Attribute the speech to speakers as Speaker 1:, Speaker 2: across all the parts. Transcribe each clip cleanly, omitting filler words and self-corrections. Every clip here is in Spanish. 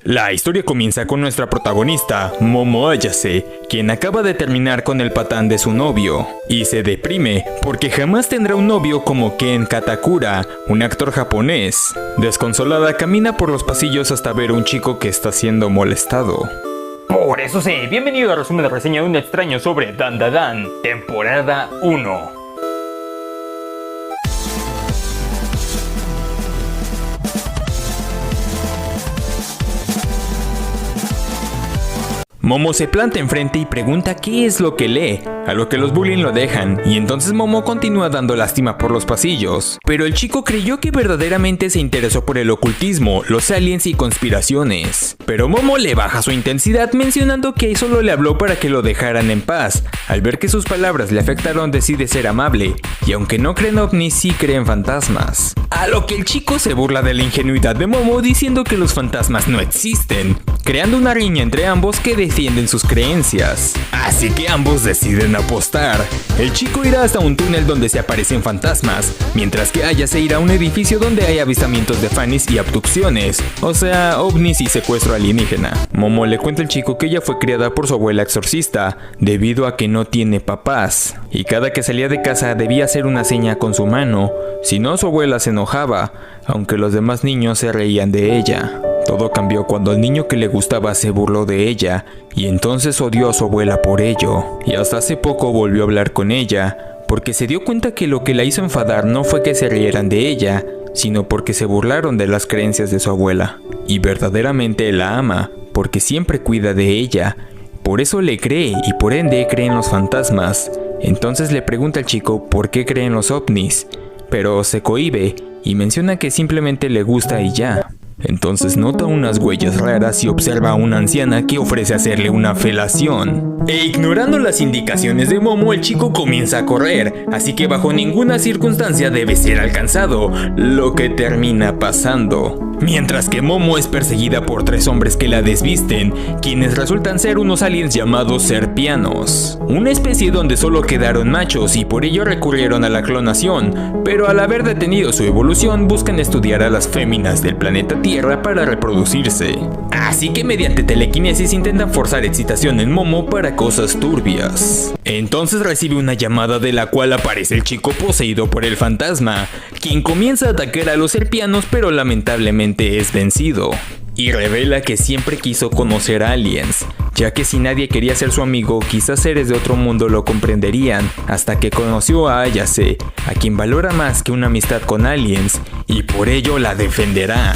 Speaker 1: La historia comienza con nuestra protagonista, Momo Ayase, quien acaba de terminar con el patán de su novio, y se deprime porque jamás tendrá un novio como Ken Katakura, un actor japonés. Desconsolada camina por los pasillos hasta ver a un chico que está siendo molestado.
Speaker 2: Por eso sí, bienvenido al resumen de reseña de un extraño sobre Dandadan, temporada 1.
Speaker 1: Momo se planta enfrente y pregunta qué es lo que lee, a lo que los bullies lo dejan, y entonces Momo continúa dando lástima por los pasillos. Pero el chico creyó que verdaderamente se interesó por el ocultismo, los aliens y conspiraciones. Pero Momo le baja su intensidad mencionando que solo le habló para que lo dejaran en paz. Al ver que sus palabras le afectaron decide ser amable, y aunque no cree en ovnis sí cree en fantasmas. A lo que el chico se burla de la ingenuidad de Momo diciendo que los fantasmas no existen, creando una riña entre ambos que defienden sus creencias. Así que ambos deciden apostar. El chico irá hasta un túnel donde se aparecen fantasmas, mientras que Aya se irá a un edificio donde hay avistamientos de fanis y abducciones, o sea, ovnis y secuestro alienígena. Momo le cuenta al chico que ella fue criada por su abuela exorcista, debido a que no tiene papás, y cada que salía de casa debía hacer una seña con su mano, si no su abuela se enojaba, aunque los demás niños se reían de ella. Todo cambió cuando el niño que le gustaba se burló de ella, y entonces odió a su abuela por ello, y hasta hace poco volvió a hablar con ella, porque se dio cuenta que lo que la hizo enfadar no fue que se rieran de ella, sino porque se burlaron de las creencias de su abuela, y verdaderamente la ama, porque siempre cuida de ella, por eso le cree y por ende cree en los fantasmas. Entonces le pregunta al chico por qué cree en los ovnis, pero se cohíbe y menciona que simplemente le gusta y ya. Entonces nota unas huellas raras y observa a una anciana que ofrece hacerle una felación. E ignorando las indicaciones de Momo, el chico comienza a correr, así que bajo ninguna circunstancia debe ser alcanzado, lo que termina pasando. Mientras que Momo es perseguida por 3 hombres que la desvisten, quienes resultan ser unos aliens llamados serpianos, una especie donde solo quedaron machos y por ello recurrieron a la clonación, pero al haber detenido su evolución buscan estudiar a las féminas del planeta Tierra para reproducirse. Así que mediante telequinesis intentan forzar excitación en Momo para cosas turbias. Entonces recibe una llamada de la cual aparece el chico poseído por el fantasma, quien comienza a atacar a los serpianos pero lamentablemente es vencido. Y revela que siempre quiso conocer a aliens, ya que si nadie quería ser su amigo, quizás seres de otro mundo lo comprenderían, hasta que conoció a Ayase, a quien valora más que una amistad con aliens, y por ello la defenderá.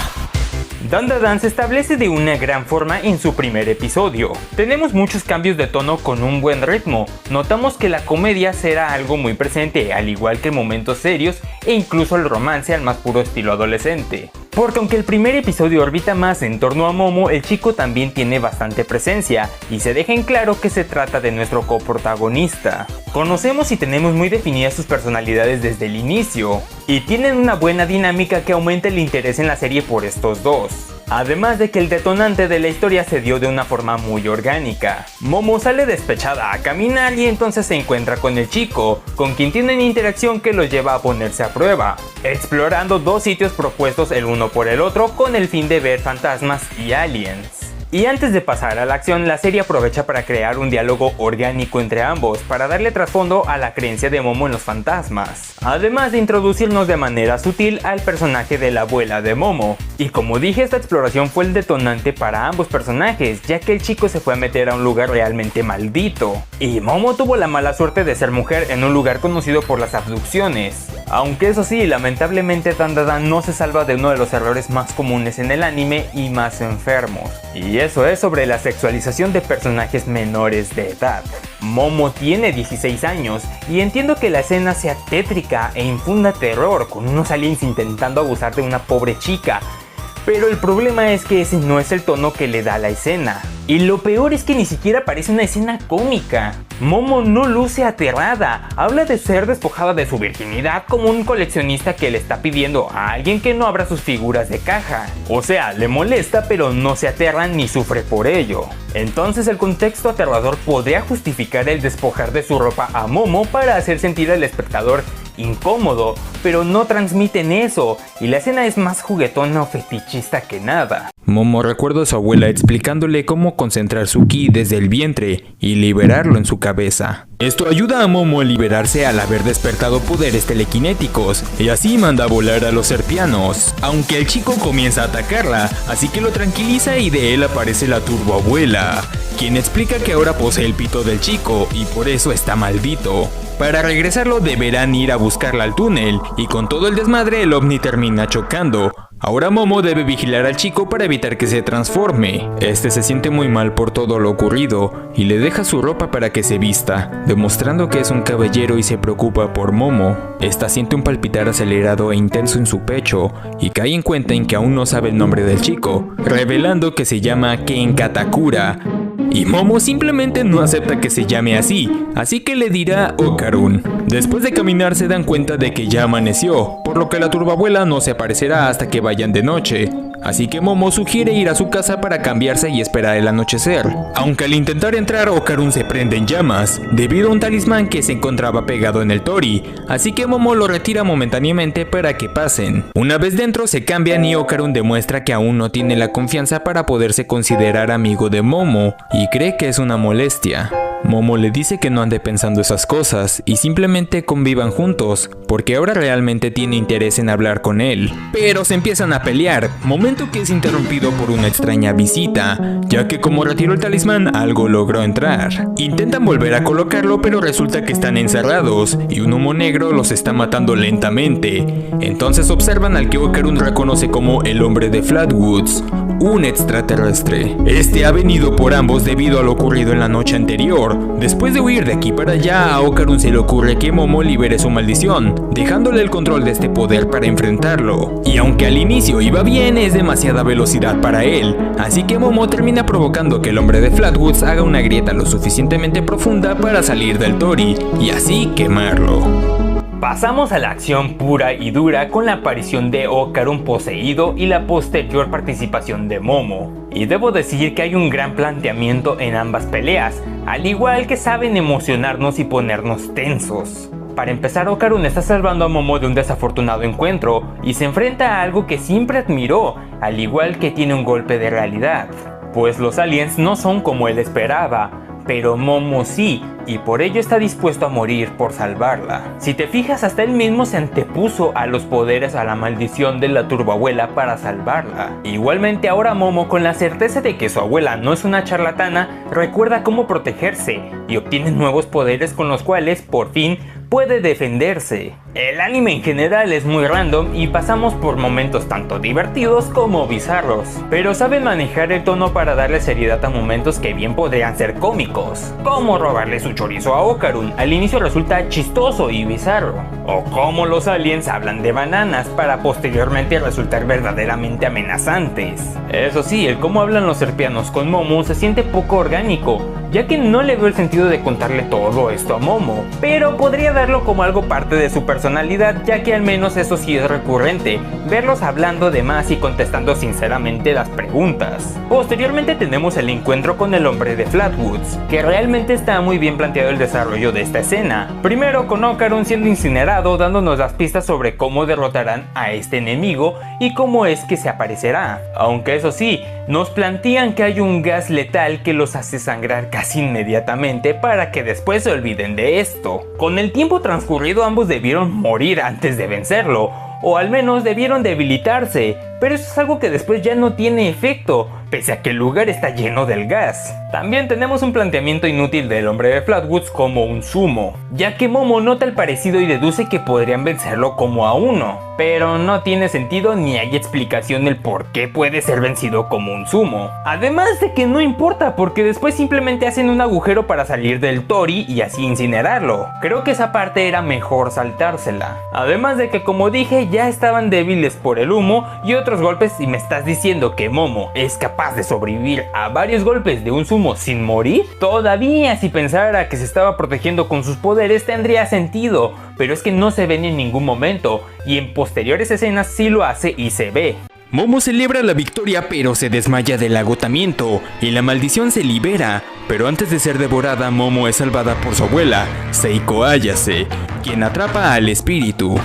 Speaker 2: Dandadan se establece de una gran forma en su primer episodio. Tenemos muchos cambios de tono con un buen ritmo. Notamos que la comedia será algo muy presente, al igual que momentos serios e incluso el romance al más puro estilo adolescente. Porque aunque el primer episodio orbita más en torno a Momo, el chico también tiene bastante presencia y se deja en claro que se trata de nuestro coprotagonista. Conocemos y tenemos muy definidas sus personalidades desde el inicio, y tienen una buena dinámica que aumenta el interés en la serie por estos dos. Además de que el detonante de la historia se dio de una forma muy orgánica. Momo sale despechada a caminar y entonces se encuentra con el chico, con quien tienen interacción que los lleva a ponerse a prueba, explorando 2 sitios propuestos el uno por el otro con el fin de ver fantasmas y aliens. Y antes de pasar a la acción, la serie aprovecha para crear un diálogo orgánico entre ambos, para darle trasfondo a la creencia de Momo en los fantasmas, además de introducirnos de manera sutil al personaje de la abuela de Momo. Y como dije, esta exploración fue el detonante para ambos personajes, ya que el chico se fue a meter a un lugar realmente maldito, y Momo tuvo la mala suerte de ser mujer en un lugar conocido por las abducciones. Aunque eso sí, lamentablemente Dandadan no se salva de uno de los errores más comunes en el anime y más enfermos, y eso es sobre la sexualización de personajes menores de edad. Momo tiene 16 años y entiendo que la escena sea tétrica e infunda terror con unos aliens intentando abusar de una pobre chica, pero el problema es que ese no es el tono que le da la escena. Y lo peor es que ni siquiera parece una escena cómica. Momo no luce aterrada, habla de ser despojada de su virginidad como un coleccionista que le está pidiendo a alguien que no abra sus figuras de caja. O sea, le molesta pero no se aterra ni sufre por ello. Entonces el contexto aterrador podría justificar el despojar de su ropa a Momo para hacer sentir al espectador incómodo, pero no transmiten eso, y la escena es más juguetona o fetichista que nada.
Speaker 1: Momo recuerda a su abuela explicándole cómo concentrar su ki desde el vientre y liberarlo en su cabeza. Esto ayuda a Momo a liberarse al haber despertado poderes telequinéticos y así manda a volar a los serpianos, aunque el chico comienza a atacarla, así que lo tranquiliza y de él aparece la turboabuela, quien explica que ahora posee el pito del chico y por eso está maldito. Para regresarlo deberán ir a buscarla al túnel y con todo el desmadre el ovni termina chocando. Ahora Momo debe vigilar al chico para evitar que se transforme. Este se siente muy mal por todo lo ocurrido y le deja su ropa para que se vista, demostrando que es un caballero y se preocupa por Momo. Esta siente un palpitar acelerado e intenso en su pecho y cae en cuenta en que aún no sabe el nombre del chico, revelando que se llama Ken Katakura. Y Momo simplemente no acepta que se llame así que le dirá Okarun. Después de caminar se dan cuenta de que ya amaneció, por lo que la turbabuela no se aparecerá hasta que vayan de noche. Así que Momo sugiere ir a su casa para cambiarse y esperar el anochecer. Aunque al intentar entrar Okarun se prende en llamas, debido a un talismán que se encontraba pegado en el tori, así que Momo lo retira momentáneamente para que pasen. Una vez dentro se cambian y Okarun demuestra que aún no tiene la confianza para poderse considerar amigo de Momo y cree que es una molestia. Momo le dice que no ande pensando esas cosas y simplemente convivan juntos, porque ahora realmente tiene interés en hablar con él. Pero se empiezan a pelear, momento que es interrumpido por una extraña visita, ya que como retiró el talismán algo logró entrar. Intentan volver a colocarlo pero resulta que están encerrados y un humo negro los está matando lentamente. Entonces observan al que Okarun reconoce como el hombre de Flatwoods, un extraterrestre. Este ha venido por ambos debido a lo ocurrido en la noche anterior. Después de huir de aquí para allá, a Okarun se le ocurre que Momo libere su maldición, dejándole el control de este poder para enfrentarlo. Y aunque al inicio iba bien, es demasiada velocidad para él, así que Momo termina provocando que el hombre de Flatwoods haga una grieta lo suficientemente profunda para salir del tori y así quemarlo.
Speaker 2: Pasamos a la acción pura y dura con la aparición de Okarun poseído y la posterior participación de Momo. Y debo decir que hay un gran planteamiento en ambas peleas, al igual que saben emocionarnos y ponernos tensos. Para empezar, Okarun está salvando a Momo de un desafortunado encuentro y se enfrenta a algo que siempre admiró, al igual que tiene un golpe de realidad. Pues los aliens no son como él esperaba, pero Momo sí, y por ello está dispuesto a morir por salvarla. Si te fijas, hasta él mismo se antepuso a los poderes a la maldición de la turboabuela para salvarla. Igualmente ahora Momo, con la certeza de que su abuela no es una charlatana, recuerda cómo protegerse y obtiene nuevos poderes con los cuales, por fin, puede defenderse. El anime en general es muy random y pasamos por momentos tanto divertidos como bizarros, pero saben manejar el tono para darle seriedad a momentos que bien podrían ser cómicos, como robarle su chorizo a Okarun. Al inicio resulta chistoso y bizarro, o como los aliens hablan de bananas para posteriormente resultar verdaderamente amenazantes. Eso sí, el cómo hablan los serpianos con Momo se siente poco orgánico, ya que no le veo el sentido de contarle todo esto a Momo, pero podría darlo como algo parte de su personalidad, ya que al menos eso sí es recurrente, verlos hablando de más y contestando sinceramente las preguntas. Posteriormente tenemos el encuentro con el hombre de Flatwoods, que realmente está muy bien planteado el desarrollo de esta escena. Primero con Okarun siendo incinerado, dándonos las pistas sobre cómo derrotarán a este enemigo y cómo es que se aparecerá, aunque eso sí, nos plantean que hay un gas letal que los hace sangrar casi inmediatamente para que después se olviden de esto. Con el tiempo transcurrido ambos debieron morir antes de vencerlo, o al menos debieron debilitarse, pero eso es algo que después ya no tiene efecto, pese a que el lugar está lleno del gas. También tenemos un planteamiento inútil del hombre de Flatwoods como un sumo, ya que Momo nota el parecido y deduce que podrían vencerlo como a uno, pero no tiene sentido ni hay explicación del por qué puede ser vencido como un sumo. Además de que no importa, porque después simplemente hacen un agujero para salir del tori y así incinerarlo. Creo que esa parte era mejor saltársela. Además de que, como dije, ya estaban débiles por el humo y otros golpes, y me estás diciendo que Momo es capaz de sobrevivir a varios golpes de un sumo sin morir. Todavía si pensara que se estaba protegiendo con sus poderes tendría sentido, pero es que no se ven en ningún momento, y en posteriores escenas sí lo hace y se ve.
Speaker 1: Momo celebra la victoria pero se desmaya del agotamiento y la maldición se libera, pero antes de ser devorada Momo es salvada por su abuela, Seiko Ayase, quien atrapa al espíritu.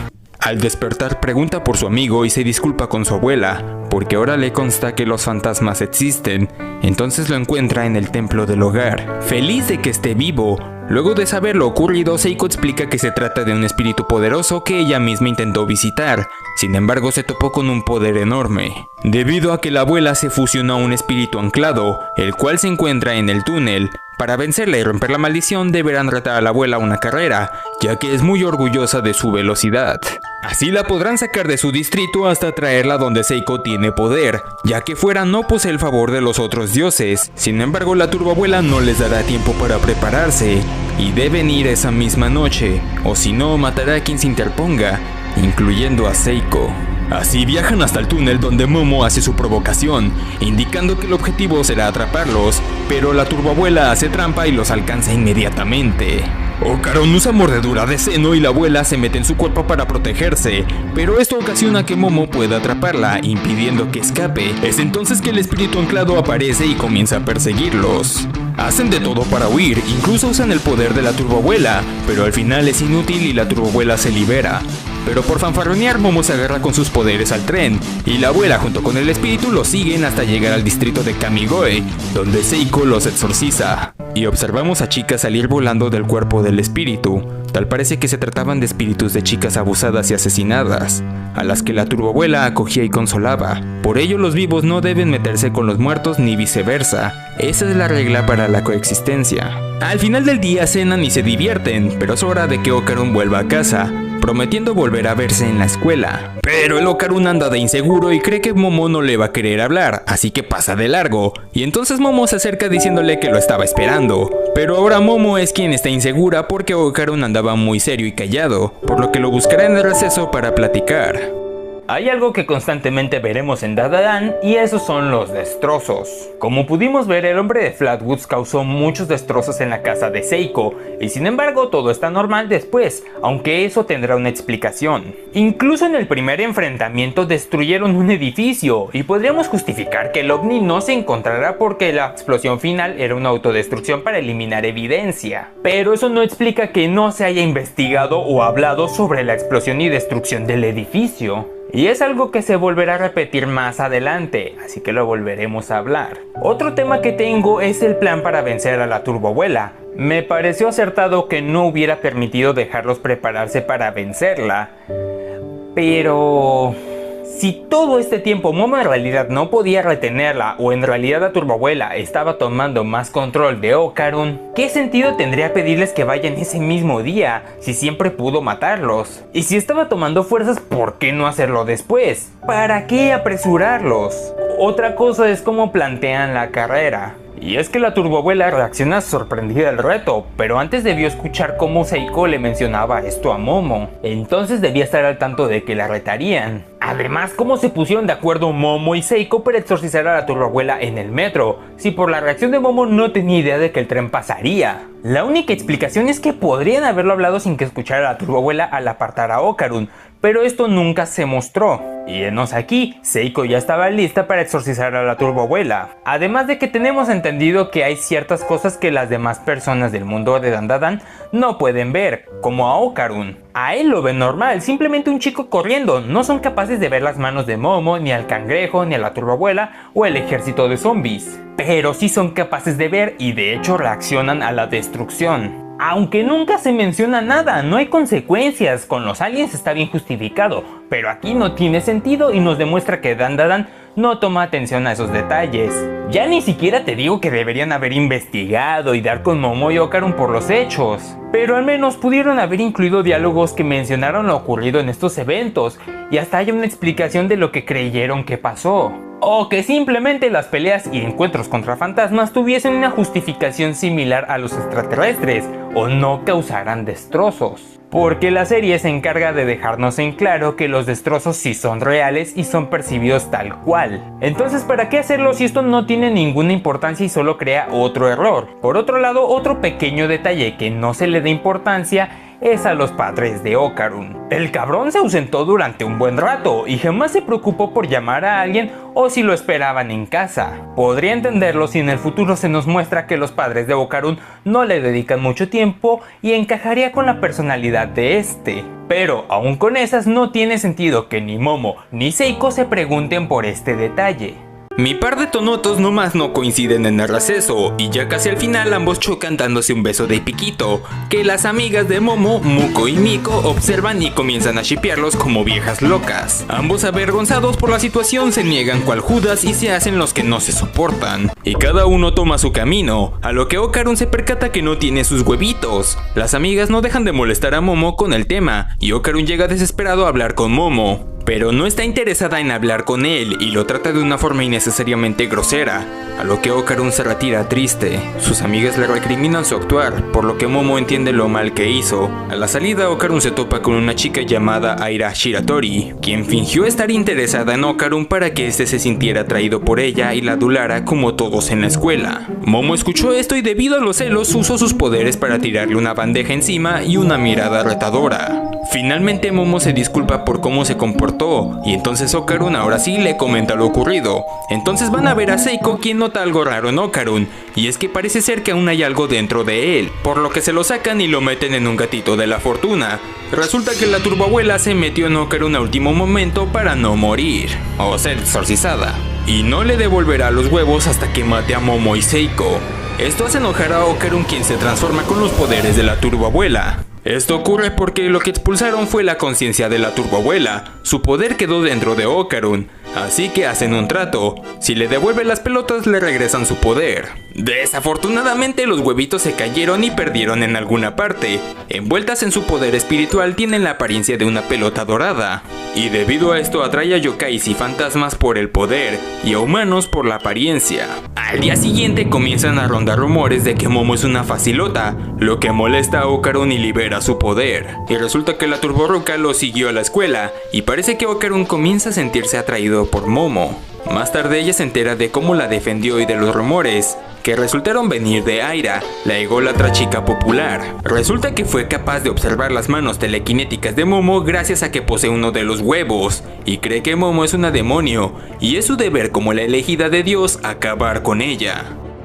Speaker 1: Al despertar pregunta por su amigo y se disculpa con su abuela, porque ahora le consta que los fantasmas existen. Entonces lo encuentra en el templo del hogar, feliz de que esté vivo. Luego de saber lo ocurrido, Seiko explica que se trata de un espíritu poderoso que ella misma intentó visitar. Sin embargo, se topó con un poder enorme, debido a que la abuela se fusionó a un espíritu anclado, el cual se encuentra en el túnel. Para vencerla y romper la maldición, deberán retar a la abuela a una carrera, ya que es muy orgullosa de su velocidad. Así la podrán sacar de su distrito hasta traerla donde Seiko tiene poder, ya que fuera no posee el favor de los otros dioses. Sin embargo, la turboabuela no les dará tiempo para prepararse, y deben ir esa misma noche, o si no, matará a quien se interponga, incluyendo a Seiko. Así viajan hasta el túnel donde Momo hace su provocación, indicando que el objetivo será atraparlos, pero la turboabuela hace trampa y los alcanza inmediatamente. Ocaron usa mordedura de seno y la abuela se mete en su cuerpo para protegerse, pero esto ocasiona que Momo pueda atraparla, impidiendo que escape. Es entonces que el espíritu anclado aparece y comienza a perseguirlos. Hacen de todo para huir, incluso usan el poder de la turboabuela, pero al final es inútil y la turboabuela se libera. Pero por fanfarronear, Momo se agarra con sus poderes al tren, y la abuela junto con el espíritu lo siguen hasta llegar al distrito de Kamigoe, donde Seiko los exorciza. Y observamos a chicas salir volando del cuerpo del espíritu. Tal parece que se trataban de espíritus de chicas abusadas y asesinadas, a las que la turboabuela acogía y consolaba. Por ello los vivos no deben meterse con los muertos ni viceversa. Esa es la regla para la coexistencia. Al final del día cenan y se divierten, pero es hora de que Okarun vuelva a casa, prometiendo volver a verse en la escuela. Pero el Okarun anda de inseguro y cree que Momo no le va a querer hablar, así que pasa de largo, y entonces Momo se acerca diciéndole que lo estaba esperando. Pero ahora Momo es quien está insegura porque Okarun andaba muy serio y callado, por lo que lo buscará en el receso para platicar.
Speaker 2: Hay algo que constantemente veremos en Dandadan y esos son los destrozos. Como pudimos ver, el hombre de Flatwoods causó muchos destrozos en la casa de Seiko, y sin embargo todo está normal después, aunque eso tendrá una explicación. Incluso en el primer enfrentamiento destruyeron un edificio, y podríamos justificar que el ovni no se encontrará porque la explosión final era una autodestrucción para eliminar evidencia. Pero eso no explica que no se haya investigado o hablado sobre la explosión y destrucción del edificio. Y es algo que se volverá a repetir más adelante, así que lo volveremos a hablar. Otro tema que tengo es el plan para vencer a la turboabuela. Me pareció acertado que no hubiera permitido dejarlos prepararse para vencerla. Pero si todo este tiempo Momo en realidad no podía retenerla, o en realidad la turboabuela estaba tomando más control de Okarun, ¿qué sentido tendría pedirles que vayan ese mismo día si siempre pudo matarlos? Y si estaba tomando fuerzas, ¿por qué no hacerlo después? ¿Para qué apresurarlos? Otra cosa es cómo plantean la carrera. Y es que la turboabuela reacciona sorprendida al reto, pero antes debió escuchar cómo Seiko le mencionaba esto a Momo, entonces debía estar al tanto de que la retarían. Además, cómo se pusieron de acuerdo Momo y Seiko para exorcizar a la turboabuela en el metro, si por la reacción de Momo no tenía idea de que el tren pasaría. La única explicación es que podrían haberlo hablado sin que escuchara a la turboabuela al apartar a Okarun, pero esto nunca se mostró. Y enos aquí, Seiko ya estaba lista para exorcizar a la turboabuela. Además de que tenemos entendido que hay ciertas cosas que las demás personas del mundo de Dandadan no pueden ver, como a Okarun. A él lo ven normal, simplemente un chico corriendo. No son capaces de ver las manos de Momo, ni al cangrejo, ni a la turboabuela o el ejército de zombies. Pero sí son capaces de ver y de hecho reaccionan a la destrucción. Aunque nunca se menciona nada, no hay consecuencias, con los aliens está bien justificado, pero aquí no tiene sentido y nos demuestra que Dandadan no toma atención a esos detalles. Ya ni siquiera te digo que deberían haber investigado y dar con Momo y Okarun por los hechos, pero al menos pudieron haber incluido diálogos que mencionaron lo ocurrido en estos eventos y hasta haya una explicación de lo que creyeron que pasó. O que simplemente las peleas y encuentros contra fantasmas tuviesen una justificación similar a los extraterrestres o no causaran destrozos. Porque la serie se encarga de dejarnos en claro que los destrozos sí son reales y son percibidos tal cual. Entonces, ¿para qué hacerlo si esto no tiene ninguna importancia y solo crea otro error? Por otro lado, otro pequeño detalle que no se le da importancia es a los padres de Okarun. El cabrón se ausentó durante un buen rato y jamás se preocupó por llamar a alguien o si lo esperaban en casa. Podría entenderlo si en el futuro se nos muestra que los padres de Okarun no le dedican mucho tiempo y encajaría con la personalidad de este. Pero aún con esas no tiene sentido que ni Momo ni Seiko se pregunten por este detalle.
Speaker 1: Mi par de tonotos nomás no coinciden en el receso, y ya casi al final ambos chocan dándose un beso de piquito, que las amigas de Momo, Muko y Miko, observan y comienzan a shippearlos como viejas locas. Ambos avergonzados por la situación se niegan cual Judas y se hacen los que no se soportan, y cada uno toma su camino, a lo que Okarun se percata que no tiene sus huevitos. Las amigas no dejan de molestar a Momo con el tema, y Okarun llega desesperado a hablar con Momo, pero no está interesada en hablar con él y lo trata de una forma innecesariamente grosera, a lo que Okarun se retira triste. Sus amigas le recriminan su actuar, por lo que Momo entiende lo mal que hizo. A la salida, Okarun se topa con una chica llamada Aira Shiratori, quien fingió estar interesada en Okarun para que este se sintiera atraído por ella y la adulara como todos en la escuela. Momo escuchó esto y debido a los celos usó sus poderes para tirarle una bandeja encima y una mirada retadora. Finalmente Momo se disculpa por cómo se comportó, y entonces Okarun ahora sí le comenta lo ocurrido. Entonces van a ver a Seiko, quien nota algo raro en Okarun, y es que parece ser que aún hay algo dentro de él, por lo que se lo sacan y lo meten en un gatito de la fortuna. Resulta que la turboabuela se metió en Okarun a último momento para no morir, o ser exorcizada, y no le devolverá los huevos hasta que mate a Momo y Seiko. Esto hace enojar a Okarun, quien se transforma con los poderes de la turboabuela. Esto ocurre porque lo que expulsaron fue la conciencia de la turboabuela. Su poder quedó dentro de Okarun, así que hacen un trato. Si le devuelve las pelotas, le regresan su poder. Desafortunadamente, los huevitos se cayeron y perdieron en alguna parte. Envueltas en su poder espiritual, tienen la apariencia de una pelota dorada. Y debido a esto atrae a yokais y fantasmas por el poder, y a humanos por la apariencia. Al día siguiente comienzan a rondar rumores de que Momo es una facilota, lo que molesta a Okarun y libera su poder. Y resulta que la turborruca lo siguió a la escuela, y parece que Okarun comienza a sentirse atraído por Momo. Más tarde ella se entera de cómo la defendió y de los rumores, que resultaron venir de Aira, la ególatra chica popular. Resulta que fue capaz de observar las manos telequinéticas de Momo gracias a que posee uno de los huevos, y cree que Momo es una demonio, y es su deber como la elegida de Dios acabar con ella.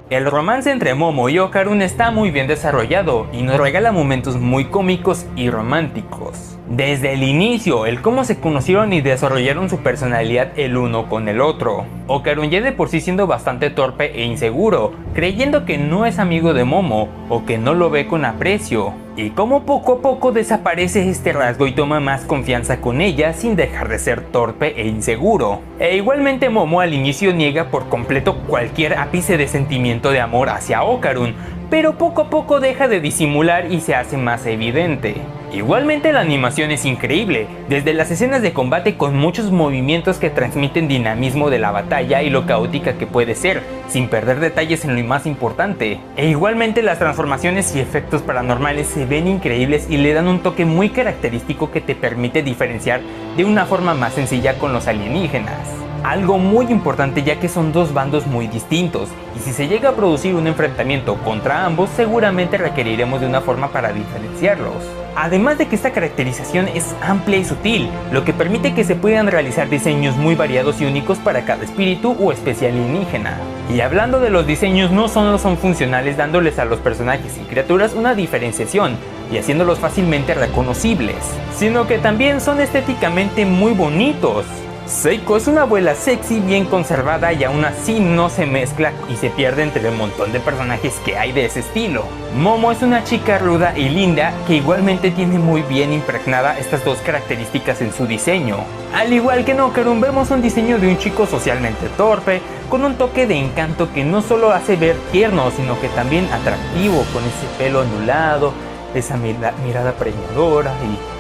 Speaker 2: El romance entre Momo y Okarun está muy bien desarrollado y nos regala momentos muy cómicos y románticos. Desde el inicio, el cómo se conocieron y desarrollaron su personalidad el uno con el otro. Okarun ya de por sí siendo bastante torpe e inseguro, creyendo que no es amigo de Momo o que no lo ve con aprecio. Y cómo poco a poco desaparece este rasgo y toma más confianza con ella sin dejar de ser torpe e inseguro. E igualmente Momo al inicio niega por completo cualquier ápice de sentimiento de amor hacia Okarun, pero poco a poco deja de disimular y se hace más evidente. Igualmente la animación es increíble, desde las escenas de combate con muchos movimientos que transmiten dinamismo de la batalla y lo caótica que puede ser, sin perder detalles en lo más importante. E igualmente las transformaciones y efectos paranormales se ven increíbles y le dan un toque muy característico que te permite diferenciar de una forma más sencilla con los alienígenas. Algo muy importante, ya que son dos bandos muy distintos, y si se llega a producir un enfrentamiento contra ambos, seguramente requeriremos de una forma para diferenciarlos. Además de que esta caracterización es amplia y sutil, lo que permite que se puedan realizar diseños muy variados y únicos para cada espíritu o especie alienígena. Y hablando de los diseños, no solo son funcionales dándoles a los personajes y criaturas una diferenciación y haciéndolos fácilmente reconocibles, sino que también son estéticamente muy bonitos. Seiko es una abuela sexy bien conservada y aún así no se mezcla y se pierde entre el montón de personajes que hay de ese estilo. Momo es una chica ruda y linda que igualmente tiene muy bien impregnada estas dos características en su diseño. Al igual que en Okarun vemos un diseño de un chico socialmente torpe, con un toque de encanto que no solo hace ver tierno, sino que también atractivo, con ese pelo ondulado, esa mirada preñadora y...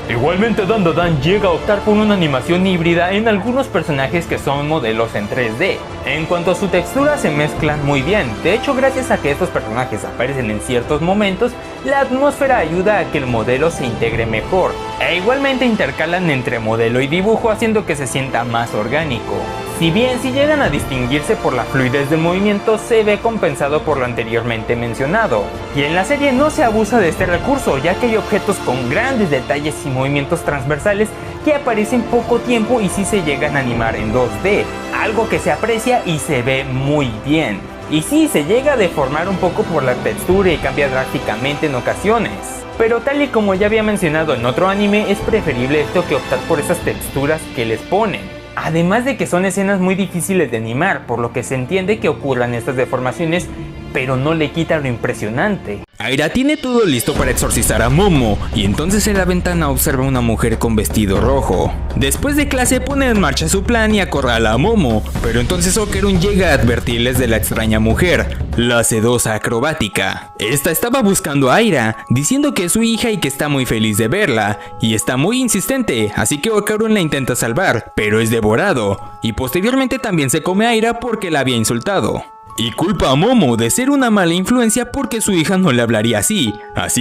Speaker 2: Igualmente Dandadan llega a optar por una animación híbrida en algunos personajes que son modelos en 3D, En cuanto a su textura, se mezclan muy bien. De hecho, gracias a que estos personajes aparecen en ciertos momentos, la atmósfera ayuda a que el modelo se integre mejor, e igualmente intercalan entre modelo y dibujo, haciendo que se sienta más orgánico. Si bien si llegan a distinguirse por la fluidez del movimiento, se ve compensado por lo anteriormente mencionado. Y en la serie no se abusa de este recurso, ya que hay objetos con grandes detalles y movimientos transversales que aparecen poco tiempo y sí se llegan a animar en 2D, algo que se aprecia y se ve muy bien. Y sí, se llega a deformar un poco por la textura y cambia drásticamente en ocasiones. Pero tal y como ya había mencionado en otro anime, es preferible esto que optar por esas texturas que les ponen. Además de que son escenas muy difíciles de animar, por lo que se entiende que ocurran estas deformaciones, pero no le quita lo impresionante.
Speaker 1: Aira tiene todo listo para exorcizar a Momo, y entonces en la ventana observa a una mujer con vestido rojo. Después de clase pone en marcha su plan y acorrala a Momo, pero entonces Okarun llega a advertirles de la extraña mujer, la sedosa acrobática. Esta estaba buscando a Aira, diciendo que es su hija y que está muy feliz de verla, y está muy insistente, así que Okarun la intenta salvar, pero es devorado, y posteriormente también se come a Aira porque la había insultado. Y culpa a Momo de ser una mala influencia porque su hija no le hablaría así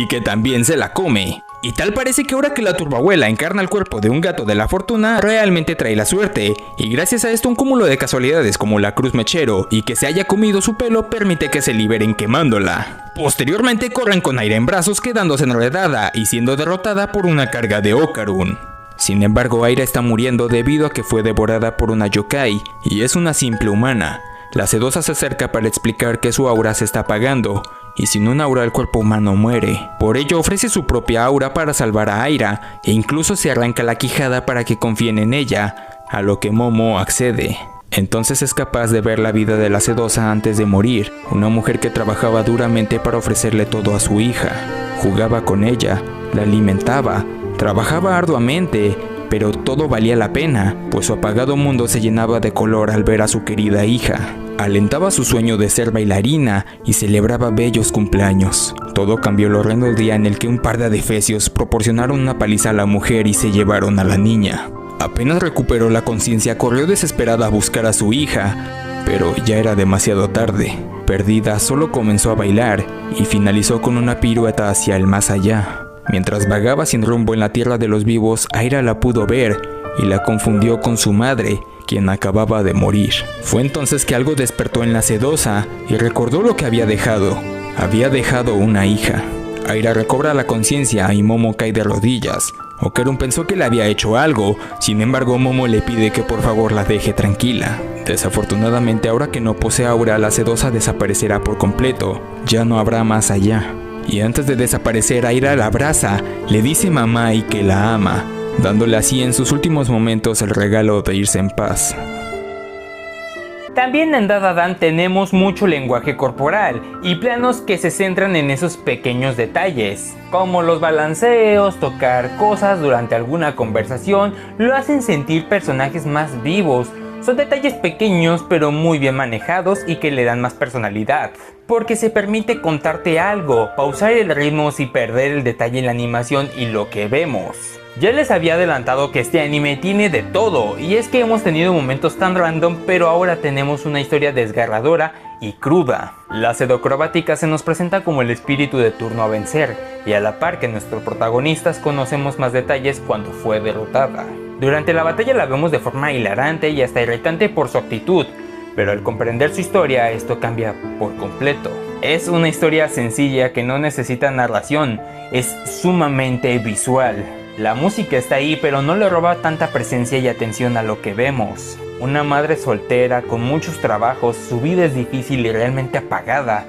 Speaker 1: que también se la come. Y tal parece que ahora que la turbabuela encarna el cuerpo de un gato de la fortuna, realmente trae la suerte, y gracias a esto un cúmulo de casualidades como la cruz mechero y que se haya comido su pelo permite que se liberen quemándola. Posteriormente corren con Aira en brazos quedándose enredada y siendo derrotada por una carga de Okarun. Sin embargo, Aira está muriendo debido a que fue devorada por una yokai y es una simple humana. La sedosa se acerca para explicar que su aura se está apagando, y sin un aura el cuerpo humano muere. Por ello ofrece su propia aura para salvar a Aira, e incluso se arranca la quijada para que confíen en ella, a lo que Momo accede. Entonces es capaz de ver la vida de la sedosa antes de morir, una mujer que trabajaba duramente para ofrecerle todo a su hija. Jugaba con ella, la alimentaba, trabajaba arduamente, pero todo valía la pena, pues su apagado mundo se llenaba de color al ver a su querida hija. Alentaba su sueño de ser bailarina y celebraba bellos cumpleaños. Todo cambió el horrendo día en el que un par de adefesios proporcionaron una paliza a la mujer y se llevaron a la niña. Apenas recuperó la conciencia, corrió desesperada a buscar a su hija, pero ya era demasiado tarde. Perdida, solo comenzó a bailar y finalizó con una pirueta hacia el más allá. Mientras vagaba sin rumbo en la tierra de los vivos, Aira la pudo ver y la confundió con su madre, quien acababa de morir. Fue entonces que algo despertó en la sedosa y recordó lo que había dejado. Había dejado una hija. Aira recobra la conciencia y Momo cae de rodillas. Okarun pensó que le había hecho algo, sin embargo Momo le pide que por favor la deje tranquila. Desafortunadamente, ahora que no posee aura, la sedosa desaparecerá por completo. Ya no habrá más allá. Y antes de desaparecer, Aira la abraza, le dice mamá y que la ama, dándole así en sus últimos momentos el regalo de irse en paz.
Speaker 2: También en Dandadan tenemos mucho lenguaje corporal y planos que se centran en esos pequeños detalles, como los balanceos, tocar cosas durante alguna conversación, lo hacen sentir personajes más vivos. Son detalles pequeños pero muy bien manejados y que le dan más personalidad, porque se permite contarte algo, pausar el ritmo sin perder el detalle en la animación y lo que vemos. Ya les había adelantado que este anime tiene de todo, y es que hemos tenido momentos tan random, pero ahora tenemos una historia desgarradora y cruda. La pseudocrobática se nos presenta como el espíritu de turno a vencer, y a la par que nuestros protagonistas conocemos más detalles cuando fue derrotada. Durante la batalla la vemos de forma hilarante y hasta irritante por su actitud, pero al comprender su historia esto cambia por completo. Es una historia sencilla que no necesita narración, es sumamente visual. La música está ahí, pero no le roba tanta presencia y atención a lo que vemos. Una madre soltera con muchos trabajos, su vida es difícil y realmente apagada,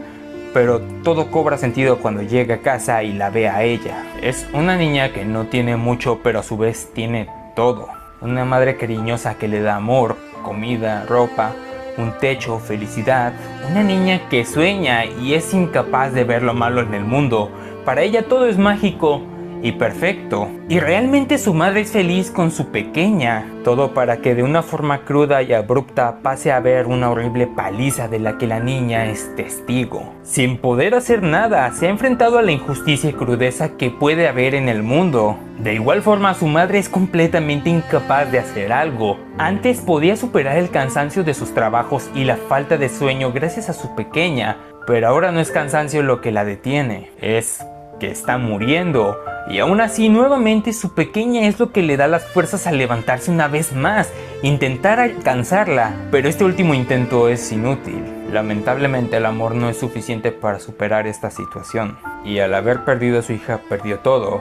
Speaker 2: pero todo cobra sentido cuando llega a casa y la ve a ella. Es una niña que no tiene mucho, pero a su vez tiene todo. Una madre cariñosa que le da amor, comida, ropa, un techo, felicidad. Una niña que sueña y es incapaz de ver lo malo en el mundo. Para ella todo es mágico y perfecto. Y realmente su madre es feliz con su pequeña. Todo para que de una forma cruda y abrupta pase a ver una horrible paliza de la que la niña es testigo. Sin poder hacer nada, se ha enfrentado a la injusticia y crudeza que puede haber en el mundo. De igual forma, su madre es completamente incapaz de hacer algo. Antes podía superar el cansancio de sus trabajos y la falta de sueño gracias a su pequeña, pero ahora no es cansancio lo que la detiene, es que está muriendo. Y aún así, nuevamente su pequeña es lo que le da las fuerzas a levantarse una vez más, intentar alcanzarla, pero este último intento es inútil. Lamentablemente el amor no es suficiente para superar esta situación, y al haber perdido a su hija perdió todo.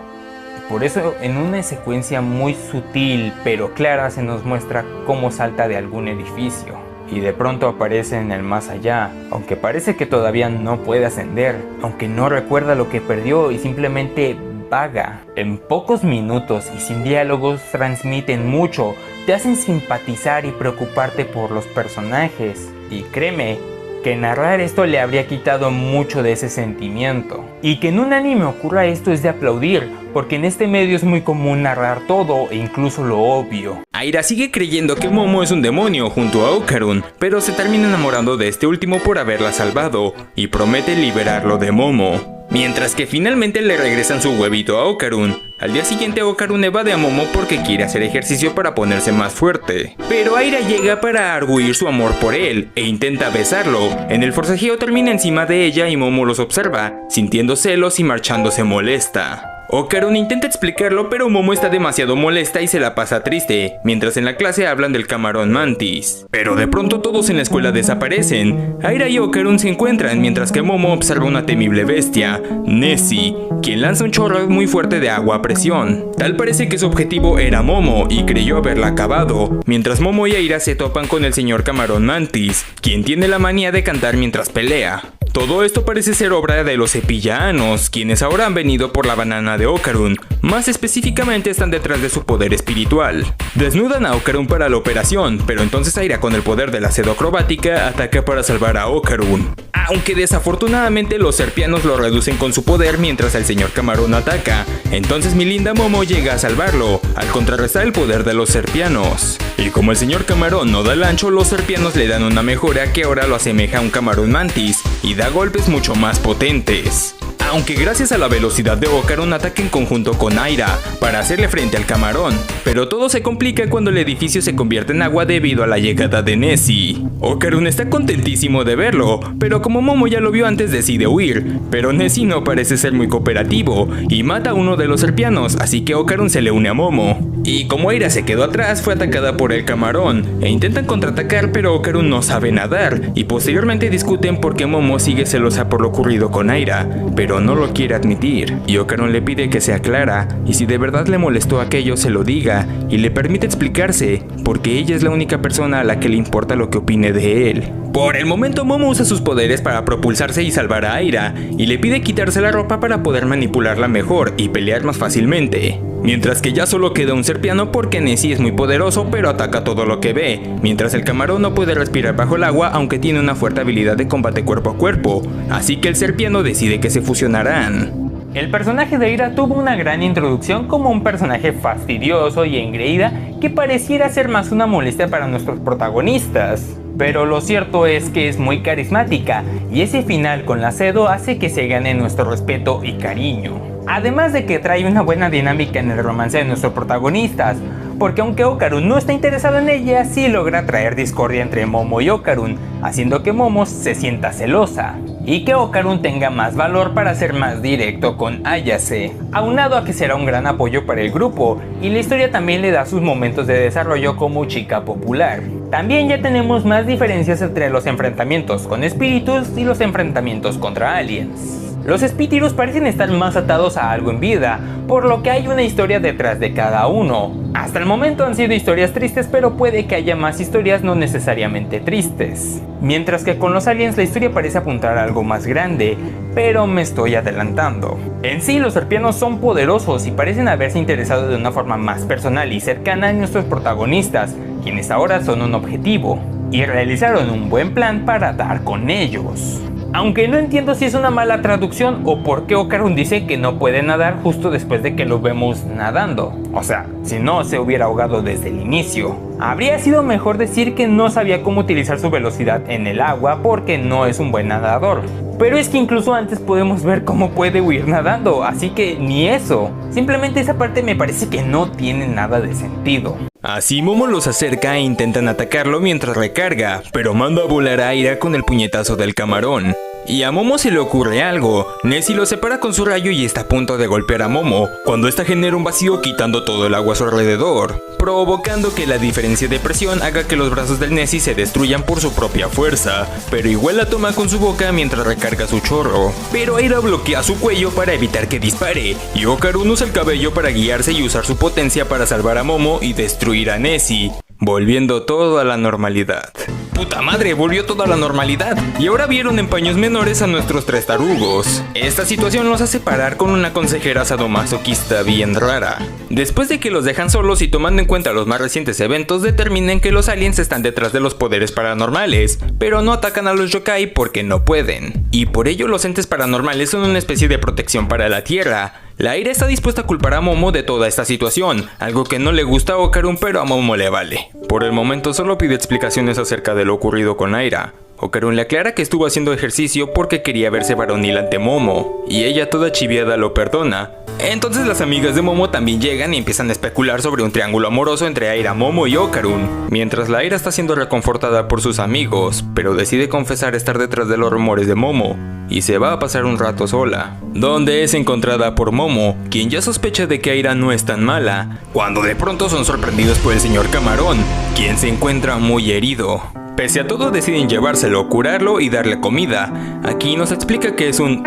Speaker 2: Por eso en una secuencia muy sutil pero clara se nos muestra cómo salta de algún edificio y de pronto aparece en el más allá, aunque parece que todavía no puede ascender, aunque no recuerda lo que perdió y simplemente vaga. En pocos minutos y sin diálogos transmiten mucho, te hacen simpatizar y preocuparte por los personajes, y créeme que narrar esto le habría quitado mucho de ese sentimiento. Y que en un anime ocurra esto es de aplaudir, porque en este medio es muy común narrar todo e incluso lo obvio.
Speaker 1: Aira sigue creyendo que Momo es un demonio junto a Okarun, pero se termina enamorando de este último por haberla salvado, y promete liberarlo de Momo. Mientras que finalmente le regresan su huevito a Okarun. Al día siguiente Okarun evade a Momo porque quiere hacer ejercicio para ponerse más fuerte. Pero Aira llega para arguir su amor por él e intenta besarlo. En el forcejeo termina encima de ella y Momo los observa, sintiendo celos y marchándose molesta. Okarun intenta explicarlo, pero Momo está demasiado molesta y se la pasa triste, mientras en la clase hablan del camarón mantis. Pero de pronto todos en la escuela desaparecen. Aira y Okarun se encuentran, mientras que Momo observa una temible bestia, Nessie, quien lanza un chorro muy fuerte de agua a presión. Tal parece que su objetivo era Momo y creyó haberla acabado, mientras Momo y Aira se topan con el señor camarón mantis, quien tiene la manía de cantar mientras pelea. Todo esto parece ser obra de los Cepillaanos, quienes ahora han venido por la banana de Okarun, más específicamente están detrás de su poder espiritual. Desnudan a Okarun para la operación, pero entonces Aira con el poder de la pseudo-acrobática ataca para salvar a Okarun. Aunque desafortunadamente los serpianos lo reducen con su poder mientras el señor camarón ataca, entonces mi linda Momo llega a salvarlo, al contrarrestar el poder de los serpianos. Y como el señor camarón no da el ancho, los serpianos le dan una mejora que ahora lo asemeja a un camarón mantis y da golpes mucho más potentes. Aunque gracias a la velocidad de Okarun ataca en conjunto con Aira para hacerle frente al camarón, pero todo se complica cuando el edificio se convierte en agua debido a la llegada de Nessie. Okarun está contentísimo de verlo, pero como Momo ya lo vio antes decide huir, pero Nessie no parece ser muy cooperativo y mata a uno de los serpianos, así que Okarun se le une a Momo. Y como Aira se quedó atrás, fue atacada por el camarón e intentan contraatacar, pero Okarun no sabe nadar y posteriormente discuten porque Momo sigue celosa por lo ocurrido con Aira, pero no lo quiere admitir, y Okarun le pide que sea clara y si de verdad le molestó aquello se lo diga y le permite explicarse, porque ella es la única persona a la que le importa lo que opine de él. Por el momento Momo usa sus poderes para propulsarse y salvar a Aira, y le pide quitarse la ropa para poder manipularla mejor y pelear más fácilmente. Mientras que ya solo queda un serpiano porque Nessie es muy poderoso pero ataca todo lo que ve, mientras el camarón no puede respirar bajo el agua aunque tiene una fuerte habilidad de combate cuerpo a cuerpo, así que el serpiano decide que se fusionarán.
Speaker 2: El personaje de Aira tuvo una gran introducción como un personaje fastidioso y engreída que pareciera ser más una molestia para nuestros protagonistas. Pero lo cierto es que es muy carismática y ese final con la Cedo hace que se gane nuestro respeto y cariño. Además de que trae una buena dinámica en el romance de nuestros protagonistas, porque aunque Okarun no está interesado en ella, sí logra traer discordia entre Momo y Okarun, haciendo que Momo se sienta celosa, y que Okarun tenga más valor para ser más directo con Ayase, aunado a que será un gran apoyo para el grupo, y la historia también le da sus momentos de desarrollo como chica popular. También ya tenemos más diferencias entre los enfrentamientos con espíritus y los enfrentamientos contra aliens. Los espíritus parecen estar más atados a algo en vida, por lo que hay una historia detrás de cada uno. Hasta el momento han sido historias tristes, pero puede que haya más historias no necesariamente tristes. Mientras que con los aliens la historia parece apuntar a algo más grande, pero me estoy adelantando. En sí, los serpianos son poderosos y parecen haberse interesado de una forma más personal y cercana en nuestros protagonistas, quienes ahora son un objetivo, y realizaron un buen plan para dar con ellos. Aunque no entiendo si es una mala traducción o por qué Okarun dice que no puede nadar justo después de que lo vemos nadando. O sea, si no se hubiera ahogado desde el inicio. Habría sido mejor decir que no sabía cómo utilizar su velocidad en el agua porque no es un buen nadador. Pero es que incluso antes podemos ver cómo puede huir nadando, así que ni eso. Simplemente esa parte me parece que no tiene nada de sentido.
Speaker 1: Así Momo los acerca e intentan atacarlo mientras recarga, pero manda a volar a Aira con el puñetazo del camarón. Y a Momo se le ocurre algo. Nessie lo separa con su rayo y está a punto de golpear a Momo, cuando esta genera un vacío quitando todo el agua a su alrededor, provocando que la diferencia de presión haga que los brazos del Nessie se destruyan por su propia fuerza, pero igual la toma con su boca mientras recarga su chorro. Pero Aira bloquea su cuello para evitar que dispare, y Okarun usa el cabello para guiarse y usar su potencia para salvar a Momo y destruir a Nessie, volviendo todo a la normalidad. ¡Puta madre! Volvió todo a la normalidad. Y ahora vieron en paños menores a nuestros 3 tarugos. Esta situación los hace parar con una consejera sadomasoquista bien rara. Después de que los dejan solos y tomando en cuenta los más recientes eventos, determinan que los aliens están detrás de los poderes paranormales, pero no atacan a los yokai porque no pueden. Y por ello los entes paranormales son una especie de protección para la Tierra. La Aira está dispuesta a culpar a Momo de toda esta situación, algo que no le gusta a Okarun, pero a Momo le vale. Por el momento solo pide explicaciones acerca de lo ocurrido con Aira. Okarun le aclara que estuvo haciendo ejercicio porque quería verse varonil ante Momo, y ella toda chiviada lo perdona. Entonces las amigas de Momo también llegan y empiezan a especular sobre un triángulo amoroso entre Aira, Momo y Okarun, mientras la Aira está siendo reconfortada por sus amigos, pero decide confesar estar detrás de los rumores de Momo, y se va a pasar un rato sola, donde es encontrada por Momo, quien ya sospecha de que Aira no es tan mala, cuando de pronto son sorprendidos por el señor Camarón, quien se encuentra muy herido. Pese a todo deciden llevárselo, curarlo y darle comida. Aquí nos explica que es un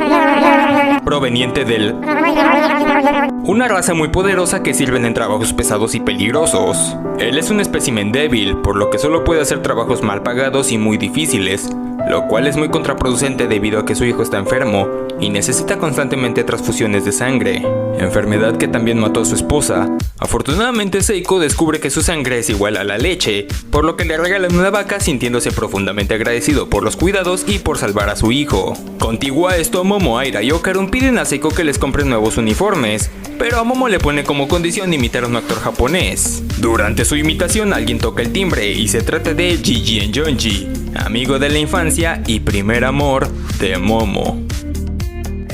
Speaker 1: proveniente del una raza muy poderosa que sirven en trabajos pesados y peligrosos. Él es un espécimen débil, por lo que solo puede hacer trabajos mal pagados y muy difíciles, lo cual es muy contraproducente debido a que su hijo está enfermo y necesita constantemente transfusiones de sangre, enfermedad que también mató a su esposa. Afortunadamente Seiko descubre que su sangre es igual a la leche, por lo que le regalan una vaca sintiéndose profundamente agradecido por los cuidados y por salvar a su hijo. Contiguo a esto, Momo, Aira y Okarun piden a Seiko que les compre nuevos uniformes, pero a Momo le pone como condición imitar a un actor japonés. Durante su imitación alguien toca el timbre y se trata de Gigi en Yonji, amigo de la infancia y primer amor de Momo.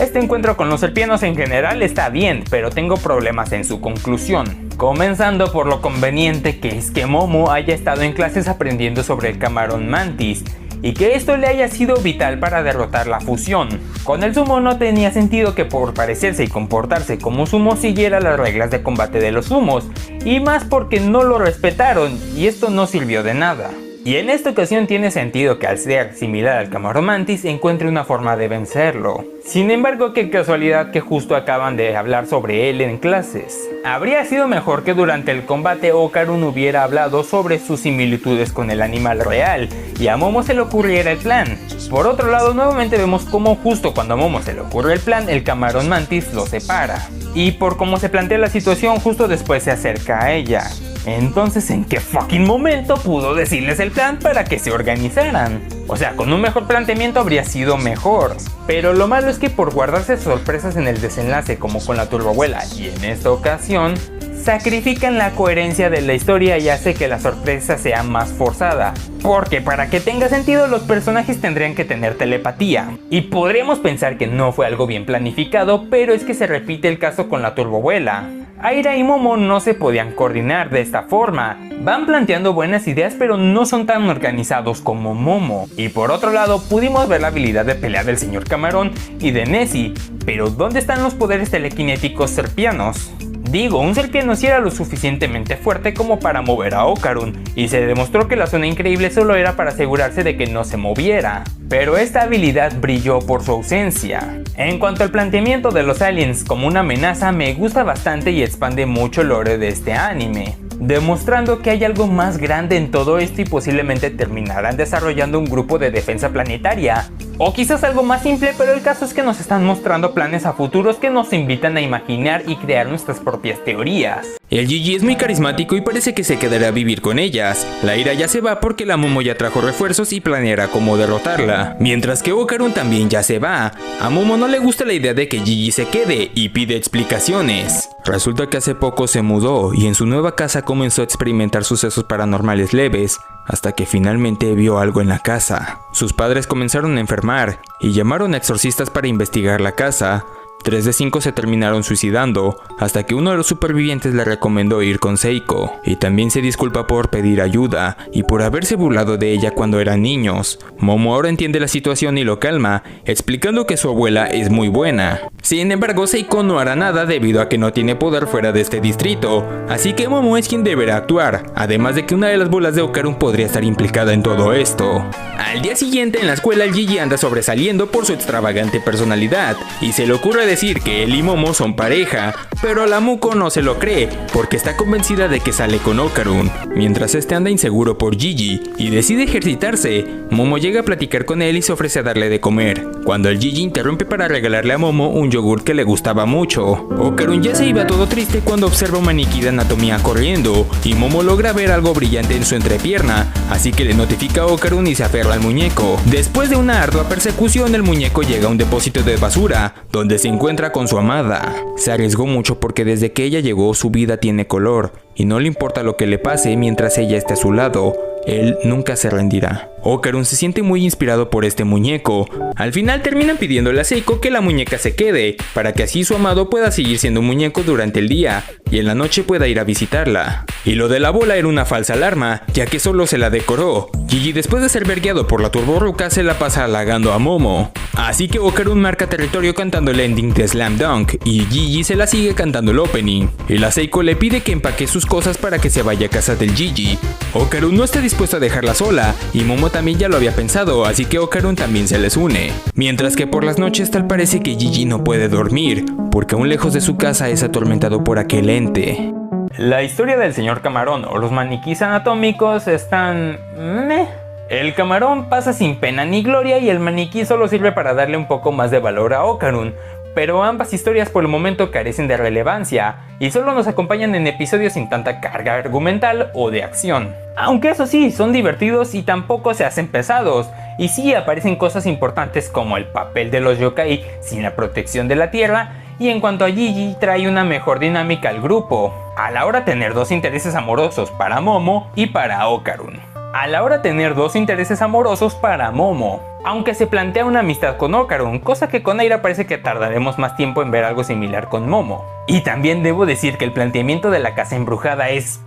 Speaker 2: Este encuentro con los serpianos en general está bien, pero tengo problemas en su conclusión. Comenzando por lo conveniente que es que Momo haya estado en clases aprendiendo sobre el camarón mantis, y que esto le haya sido vital para derrotar la fusión. Con el sumo no tenía sentido que por parecerse y comportarse como sumo siguiera las reglas de combate de los sumos, y más porque no lo respetaron, y esto no sirvió de nada. Y en esta ocasión tiene sentido que al ser similar al camarón mantis encuentre una forma de vencerlo. Sin embargo, qué casualidad que justo acaban de hablar sobre él en clases. Habría sido mejor que durante el combate Okarun hubiera hablado sobre sus similitudes con el animal real y a Momo se le ocurriera el plan. Por otro lado, nuevamente vemos cómo justo cuando a Momo se le ocurre el plan, el camarón mantis lo separa. Y por cómo se plantea la situación, justo después se acerca a ella. Entonces, ¿en qué fucking momento pudo decirles el plan para que se organizaran? O sea, con un mejor planteamiento habría sido mejor. Pero lo malo es que por guardarse sorpresas en el desenlace como con la turboabuela y en esta ocasión, sacrifican la coherencia de la historia y hace que la sorpresa sea más forzada. Porque para que tenga sentido los personajes tendrían que tener telepatía. Y podríamos pensar que no fue algo bien planificado, pero es que se repite el caso con la turboabuela. Aira y Momo no se podían coordinar de esta forma. Van planteando buenas ideas pero no son tan organizados como Momo. Y por otro lado pudimos ver la habilidad de pelea del señor Camarón y de Nessie. Pero ¿dónde están los poderes telequinéticos serpianos? Digo, un serpiano sí era lo suficientemente fuerte como para mover a Okarun, y se demostró que la zona increíble solo era para asegurarse de que no se moviera. Pero esta habilidad brilló por su ausencia. En cuanto al planteamiento de los aliens como una amenaza, me gusta bastante y expande mucho el lore de este anime. demostrando que hay algo más grande en todo esto y posiblemente terminarán desarrollando un grupo de defensa planetaria. O quizás algo más simple, pero el caso es que nos están mostrando planes a futuros que nos invitan a imaginar y crear nuestras propias teorías.
Speaker 1: El Gigi es muy carismático y parece que se quedará a vivir con ellas. La Ira ya se va porque la Momo ya trajo refuerzos y planeará cómo derrotarla. Mientras que Okarun también ya se va. A Momo no le gusta la idea de que Gigi se quede y pide explicaciones. Resulta que hace poco se mudó y en su nueva casa comenzó a experimentar sucesos paranormales leves, hasta que finalmente vio algo en la casa. Sus padres comenzaron a enfermar y llamaron a exorcistas para investigar la casa. 3 de 5 se terminaron suicidando, hasta que uno de los supervivientes le recomendó ir con Seiko, y también se disculpa por pedir ayuda, y por haberse burlado de ella cuando eran niños. Momo ahora entiende la situación y lo calma, explicando que su abuela es muy buena. Sin embargo, Seiko no hará nada debido a que no tiene poder fuera de este distrito, así que Momo es quien deberá actuar, además de que una de las bolas de Okarun podría estar implicada en todo esto. Al día siguiente en la escuela el Gigi anda sobresaliendo por su extravagante personalidad, y se le ocurre decir que él y Momo son pareja, pero la Muko no se lo cree, porque está convencida de que sale con Okarun. Mientras este anda inseguro por Gigi y decide ejercitarse, Momo llega a platicar con él y se ofrece a darle de comer, cuando el Gigi interrumpe para regalarle a Momo un yogur que le gustaba mucho. Okarun ya se iba todo triste cuando observa un maniquí de anatomía corriendo, y Momo logra ver algo brillante en su entrepierna, así que le notifica a Okarun y se aferra al muñeco. Después de una ardua persecución, el muñeco llega a un depósito de basura, donde se encuentra con su amada. Se arriesgó mucho porque desde que ella llegó su vida tiene color, y no le importa lo que le pase mientras ella esté a su lado. Él nunca se rendirá. Okarun se siente muy inspirado por este muñeco. Al final terminan pidiéndole a Seiko que la muñeca se quede, para que así su amado pueda seguir siendo un muñeco durante el día, y en la noche pueda ir a visitarla. Y lo de la bola era una falsa alarma, ya que solo se la decoró. Gigi, después de ser vergueado por la turborruca, se la pasa halagando a Momo. Así que Okarun marca territorio cantando el ending de Slam Dunk, y Gigi se la sigue cantando el opening. Y la Seiko le pide que empaque sus cosas para que se vaya a casa del Gigi. Okarun no está dispuesto a dejarla sola, y Momo también ya lo había pensado, así que Okarun también se les une. Mientras que por las noches tal parece que Gigi no puede dormir, porque aún lejos de su casa es atormentado por aquel ente.
Speaker 2: La historia del señor Camarón o los maniquís anatómicos están... meh. El camarón pasa sin pena ni gloria y el maniquí solo sirve para darle un poco más de valor a Okarun, pero ambas historias por el momento carecen de relevancia y solo nos acompañan en episodios sin tanta carga argumental o de acción. Aunque eso sí, son divertidos y tampoco se hacen pesados, y sí aparecen cosas importantes como el papel de los yokai sin la protección de la tierra, y en cuanto a Gigi trae una mejor dinámica al grupo, a la hora de tener dos intereses amorosos para Momo y para Okarun. Aunque se plantea una amistad con Okarun, cosa que con Aira parece que tardaremos más tiempo en ver algo similar con Momo. Y también debo decir que el planteamiento de la casa embrujada es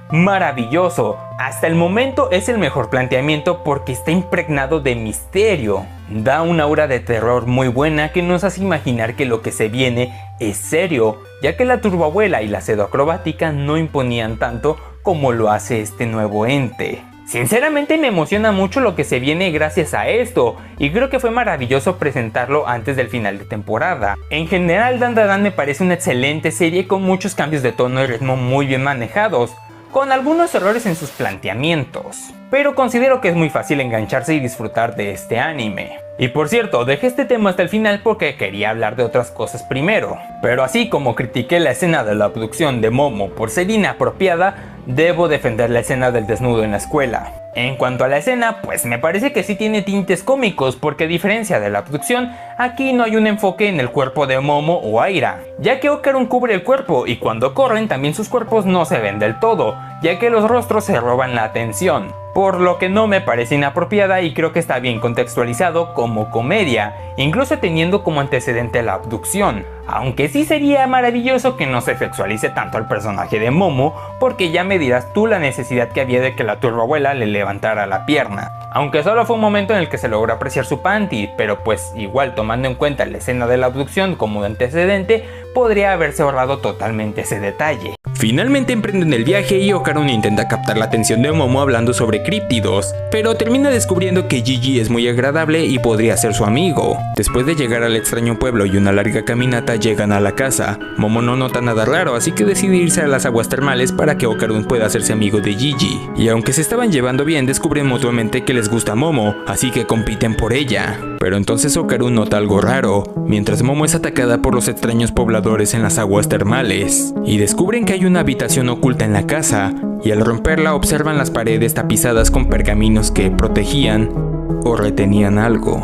Speaker 2: maravilloso. Hasta el momento es el mejor planteamiento porque está impregnado de misterio. Da una aura de terror muy buena que nos hace imaginar que lo que se viene es serio, ya que la turboabuela y la pseudoacrobática no imponían tanto como lo hace este nuevo ente. Sinceramente me emociona mucho lo que se viene gracias a esto, y creo que fue maravilloso presentarlo antes del final de temporada. En general, Dandadan me parece una excelente serie con muchos cambios de tono y ritmo muy bien manejados, con algunos errores en sus planteamientos, pero considero que es muy fácil engancharse y disfrutar de este anime. Y por cierto, dejé este tema hasta el final porque quería hablar de otras cosas primero, pero así como critiqué la escena de la abducción de Momo por ser inapropiada, debo defender la escena del desnudo en la escuela. En cuanto a la escena, pues me parece que sí tiene tintes cómicos porque a diferencia de la abducción, aquí no hay un enfoque en el cuerpo de Momo o Aira, ya que Okarun cubre el cuerpo y cuando corren también sus cuerpos no se ven del todo, ya que los rostros se roban la atención, por lo que no me parece inapropiada y creo que está bien contextualizado como comedia, incluso teniendo como antecedente la abducción, aunque sí sería maravilloso que no se sexualice tanto al personaje de Momo, porque ya me dirás tú la necesidad que había de que la turboabuela le levantara la pierna. aunque solo fue un momento en el que se logró apreciar su panty, pero pues igual tomando en cuenta la escena de la abducción como antecedente, podría haberse ahorrado totalmente ese detalle.
Speaker 1: Finalmente emprenden el viaje y Okarun intenta captar la atención de Momo hablando sobre críptidos, pero termina descubriendo que Gigi es muy agradable y podría ser su amigo. Después de llegar al extraño pueblo y una larga caminata, llegan a la casa. Momo no nota nada raro, así que decide irse a las aguas termales para que Okarun pueda hacerse amigo de Gigi. Y aunque se estaban llevando bien, descubren mutuamente que les gusta Momo, así que compiten por ella. Pero entonces Okarun nota algo raro, mientras Momo es atacada por los extraños pobladores en las aguas termales. Y descubren que hay una habitación oculta en la casa, y al romperla observan las paredes tapizadas con pergaminos que protegían o retenían algo.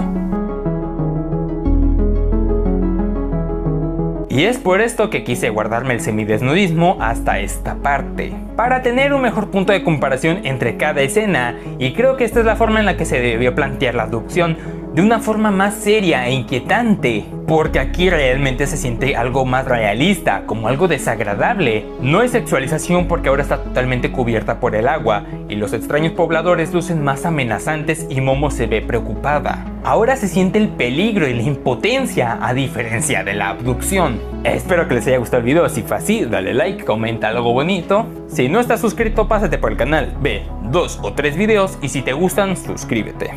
Speaker 2: Y es por esto que quise guardarme el semidesnudismo hasta esta parte, para tener un mejor punto de comparación entre cada escena, y creo que esta es la forma en la que se debió plantear la abducción, de una forma más seria e inquietante, porque aquí realmente se siente algo más realista, como algo desagradable. No es sexualización porque ahora está totalmente cubierta por el agua, y los extraños pobladores lucen más amenazantes y Momo se ve preocupada. Ahora se siente el peligro y la impotencia, a diferencia de la abducción. Espero que les haya gustado el video. Si fue así, dale like, comenta algo bonito. Si no estás suscrito, pásate por el canal, ve 2 o 3 videos y si te gustan, suscríbete.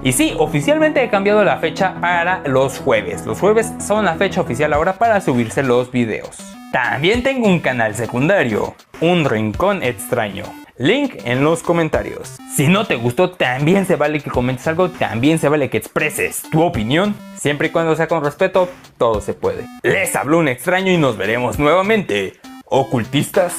Speaker 2: Y sí, oficialmente he cambiado la fecha para los jueves. Los jueves son la fecha oficial ahora para subirse los videos. También tengo un canal secundario, Un Rincón Extraño. Link en los comentarios. Si no te gustó, también se vale que comentes algo, también se vale que expreses tu opinión. Siempre y cuando sea con respeto, todo se puede. Les habló un extraño y nos veremos nuevamente. Ocultistas.